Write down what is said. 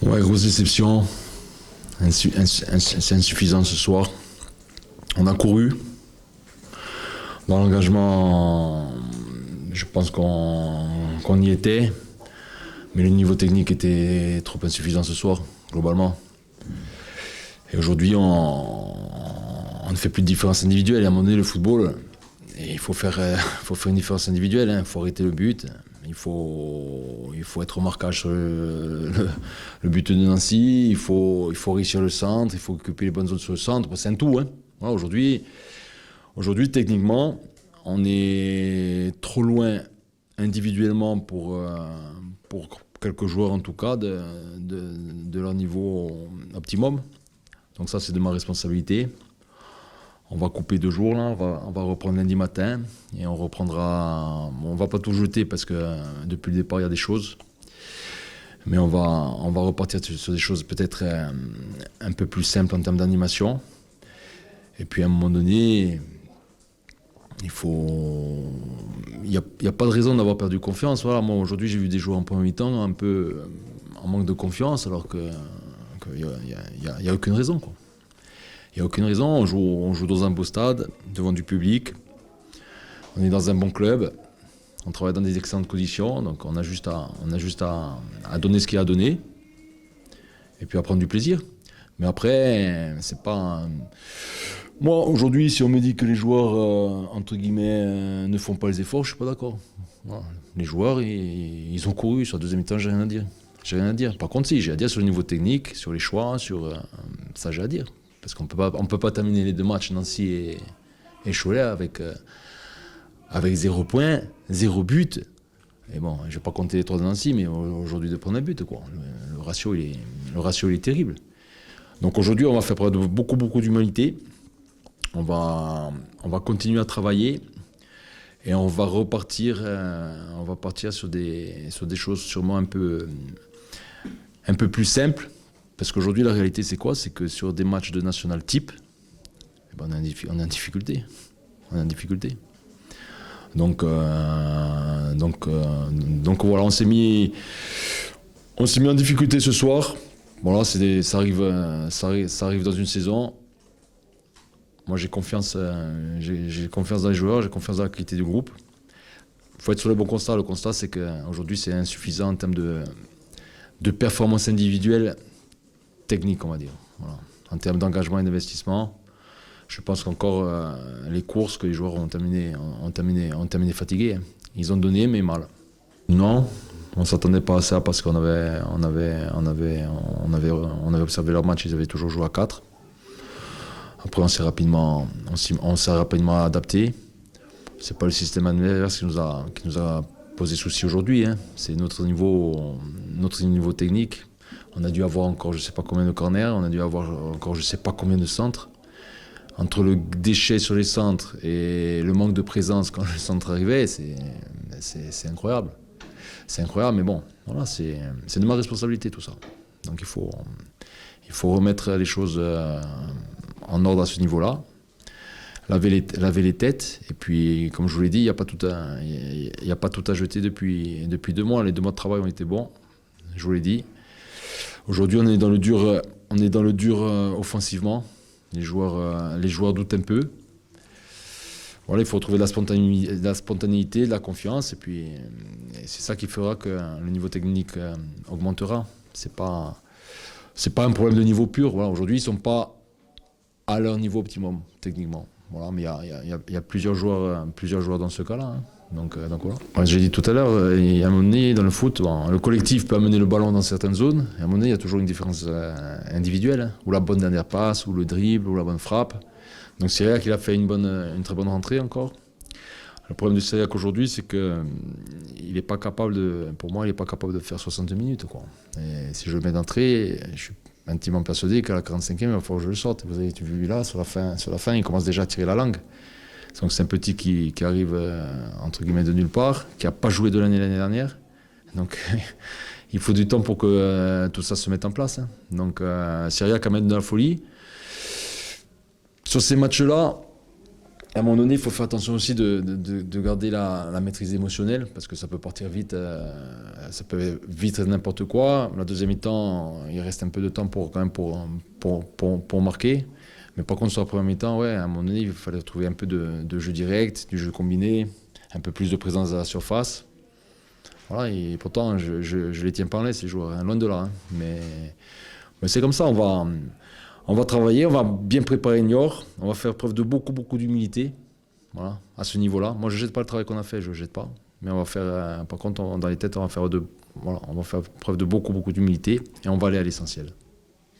Ouais, grosse déception. C'est insuffisant ce soir. On a couru. Dans l'engagement, je pense qu'on y était. Mais le niveau technique était trop insuffisant ce soir, globalement. Et aujourd'hui, on ne fait plus de différence individuelle. Et à un moment donné, le football, il faut faire une différence individuelle. Il faut arrêter le but. Il faut être au marquage sur le but de Nancy. Il faut réussir le centre. Il faut occuper les bonnes zones sur le centre. C'est un tout. Hein. Voilà, aujourd'hui, techniquement, on est trop loin individuellement pour quelques joueurs en tout cas de leur niveau optimum. Donc ça, c'est de ma responsabilité. On va couper 2 jours là, on va reprendre lundi matin et on reprendra. On va pas tout jeter parce que depuis le départ il y a des choses, mais on va repartir sur des choses peut-être un peu plus simples en termes d'animation. Et puis à un moment donné, il y a pas de raison d'avoir perdu confiance. Voilà, moi aujourd'hui j'ai vu des joueurs en premier mi-temps un peu en manque de confiance alors qu'il y a aucune raison quoi. Il n'y a aucune raison, on joue dans un beau stade, devant du public, on est dans un bon club, on travaille dans des excellentes conditions, donc on a juste à donner ce qu'il y a à donner, et puis à prendre du plaisir. Mais après, c'est pas... Moi, aujourd'hui, si on me dit que les joueurs, entre guillemets, ne font pas les efforts, je suis pas d'accord. Voilà. Les joueurs, ils ont couru, sur la deuxième mi-temps, j'ai rien à dire. Par contre, si, j'ai à dire sur le niveau technique, sur les choix, ça j'ai à dire. Parce qu'on peut pas terminer les 2 matchs, Nancy et Cholet, avec 0 points, 0 but. Et bon, je vais pas compter les 3 de Nancy, mais aujourd'hui de prendre un but, quoi. Le ratio, il est terrible. Donc aujourd'hui, on va faire preuve de beaucoup d'humanité. On va continuer à travailler et on va repartir. On va partir sur des choses sûrement un peu plus simples. Parce qu'aujourd'hui, la réalité, c'est quoi? C'est que sur des matchs de national type, eh ben, on est en difficulté. Donc voilà, on s'est mis en difficulté ce soir. Bon là, ça arrive dans une saison. Moi, j'ai confiance dans les joueurs, j'ai confiance dans la qualité du groupe. Il faut être sur le bon constat. Le constat, c'est qu'aujourd'hui, c'est insuffisant en termes de performance individuelle. Technique, on va dire. Voilà. En termes d'engagement et d'investissement, je pense qu'encore les courses que les joueurs ont terminé fatigués. Ils ont donné, mais mal. Non, on ne s'attendait pas à ça parce qu'on avait observé leur match, ils avaient toujours joué à 4. Après, on s'est rapidement adapté. C'est pas le système adverse qui nous a posé souci aujourd'hui. Hein. C'est notre niveau technique. On a dû avoir encore je ne sais pas combien de corners, on a dû avoir encore je ne sais pas combien de centres. Entre le déchet sur les centres et le manque de présence quand le centre arrivait, c'est incroyable. C'est incroyable, mais bon, voilà, c'est de ma responsabilité tout ça. Donc il faut remettre les choses en ordre à ce niveau-là, laver les têtes, et puis comme je vous l'ai dit, il n'y a pas tout à jeter depuis 2 mois. Les 2 mois de travail ont été bons, je vous l'ai dit. Aujourd'hui, on est dans le dur offensivement. Les joueurs doutent un peu. Voilà, il faut retrouver de la spontanéité, de la confiance, et puis c'est ça qui fera que le niveau technique augmentera. C'est pas un problème de niveau pur. Voilà, aujourd'hui, ils sont pas à leur niveau optimum techniquement. Voilà, mais il y a plusieurs joueurs dans ce cas-là. Hein. Donc voilà. Ouais, j'ai dit tout à l'heure, il y a un moment donné, dans le foot, bon, le collectif peut amener le ballon dans certaines zones. Et à un moment donné, il y a toujours une différence individuelle, hein, ou la bonne dernière passe, ou le dribble, ou la bonne frappe. Donc Cyriac, il a fait une très bonne rentrée encore. Le problème de Cyriac aujourd'hui, c'est que il n'est pas capable de faire 60 minutes, quoi. Et si je le mets d'entrée, je suis intimement persuadé qu'à la 45e, il va falloir que je le sorte. Vous avez vu là, sur la fin, il commence déjà à tirer la langue. Donc c'est un petit qui arrive entre guillemets de nulle part, qui n'a pas joué de l'année dernière. Donc il faut du temps pour que tout ça se mette en place. Hein. Donc Cyriac amène de la folie. Sur ces matchs-là, À un moment donné, il faut faire attention aussi de garder la maîtrise émotionnelle, parce que ça peut partir vite, ça peut vite être n'importe quoi. La deuxième mi-temps, il reste un peu de temps quand même pour marquer. Mais par contre, sur la première mi-temps, ouais, à un moment donné, il fallait trouver un peu de jeu direct, du jeu combiné, un peu plus de présence à la surface. Voilà, et pourtant, je les tiens pas en laisse, ces joueurs, hein, loin de là, hein. Mais c'est comme ça, on va travailler, on va bien préparer Niort, on va faire preuve de beaucoup d'humilité, voilà, à ce niveau-là. Moi, je ne jette pas le travail qu'on a fait, je ne jette pas. Mais on va faire, par contre, dans les têtes, voilà, on va faire preuve de beaucoup d'humilité et on va aller à l'essentiel.